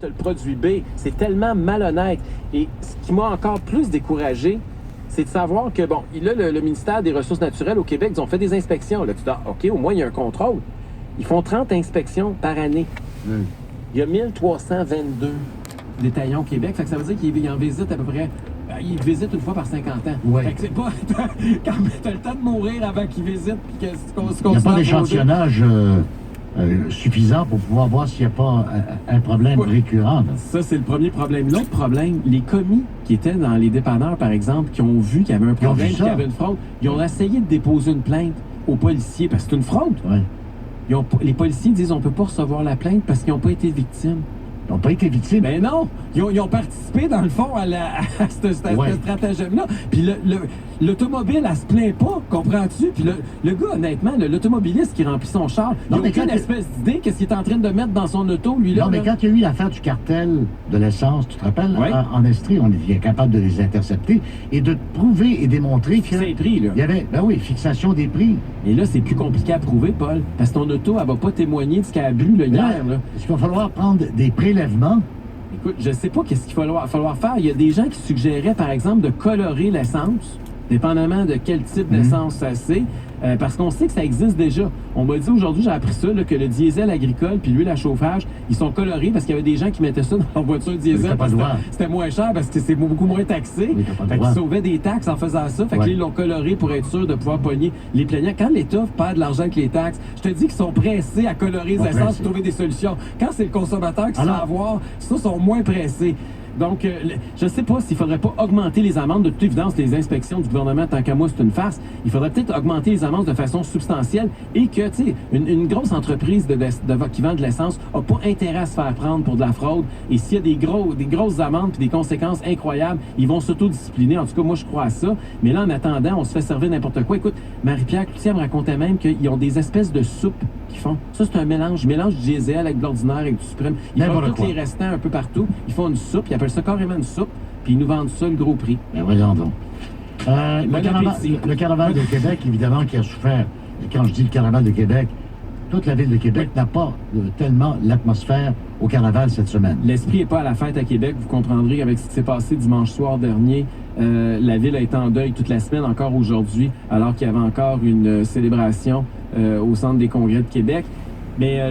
le produit B. C'est tellement malhonnête. Et ce qui m'a encore plus découragé, c'est de savoir que, bon, là, le ministère des Ressources naturelles au Québec, ils ont fait des inspections. Là, tu dis, OK, au moins, il y a un contrôle. Ils font 30 inspections par année. Il y a 1322 détaillants au Québec. Fait que ça veut dire qu'ils en visitent à peu près... Ils visitent une fois par 50 ans. Ouais. Fait que c'est pas... Quand t'as le temps de mourir avant qu'ils visitent, puis que il n'y a pas d'échantillonnage suffisant pour pouvoir voir s'il n'y a pas un problème récurrent. Ça, c'est le premier problème. L'autre problème, les commis qui étaient dans les dépanneurs, par exemple, qui ont vu qu'il y avait un problème, qu'il y avait une fraude, ils ont essayé de déposer une plainte aux policiers parce que c'est une fraude. Ouais. Les policiers disent on ne peut pas recevoir la plainte parce qu'ils n'ont pas été victimes. Ils n'ont pas été victimes. Mais non! Ils ont participé, dans le fond, à ce stratagème-là. Puis l'automobile, elle se plaint pas, comprends-tu? Puis le gars, honnêtement, l'automobiliste qui remplit son char, il n'a aucune espèce d'idée qu'est-ce qu'il est en train de mettre dans son auto, lui-là. Non, mais quand il y a eu l'affaire du cartel de l'essence, tu te rappelles, en Estrie, on est capable de les intercepter et de prouver et démontrer que... C'est prix, là. Il y avait, ben oui, fixation des prix. Et là, c'est plus compliqué à prouver, Paul, parce que ton auto, elle va pas témoigner de ce qu'elle a bu hier. Là. Est-ce qu'il va falloir prendre des prélèvements? Écoute, je sais pas qu'est-ce qu'il va falloir faire. Il y a des gens qui suggéraient, par exemple, de colorer l'essence, dépendamment de quel type d'essence c'est, parce qu'on sait que ça existe déjà. On m'a dit aujourd'hui, j'ai appris ça, là, que le diesel agricole puis l'huile à chauffage, ils sont colorés parce qu'il y avait des gens qui mettaient ça dans leur voiture diesel parce que c'était moins cher, parce que c'est beaucoup moins taxé. Fait qu'ils sauvaient des taxes en faisant ça. Fait qu'ils l'ont coloré pour être sûr de pouvoir pogner les plaignants. Quand l'État perd de l'argent avec les taxes, je te dis qu'ils sont pressés à colorer les essences pour trouver des solutions. Quand c'est le consommateur qui se fait avoir, ça, sont moins pressés. Donc, je ne sais pas s'il ne faudrait pas augmenter les amendes. De toute évidence, les inspections du gouvernement, tant qu'à moi, c'est une farce. Il faudrait peut-être augmenter les amendes de façon substantielle et que, tu sais, une grosse entreprise qui vend de l'essence n'a pas intérêt à se faire prendre pour de la fraude. Et s'il y a des grosses amendes et des conséquences incroyables, ils vont s'autodiscipliner. En tout cas, moi, je crois à ça. Mais là, en attendant, on se fait servir n'importe quoi. Écoute, Marie-Pierre Cloutier me racontait même qu'ils ont des espèces de soupes qu'ils font. Ça, c'est un mélange. Ils mélangent du diesel avec de l'ordinaire, avec du suprême. Ils font tous les restants un peu partout. Ils font une soupe. Ils appellent ça carrément une soupe, puis ils nous vendent ça le gros prix. Ben voyons donc. Le carnaval de Québec, évidemment, qui a souffert. Et quand je dis le carnaval de Québec, toute la ville de Québec n'a pas tellement l'atmosphère au carnaval cette semaine. L'esprit n'est pas à la fête à Québec. Vous comprendrez avec ce qui s'est passé dimanche soir dernier. La ville a été en deuil toute la semaine, encore aujourd'hui, alors qu'il y avait encore une célébration au Centre des congrès de Québec. Mais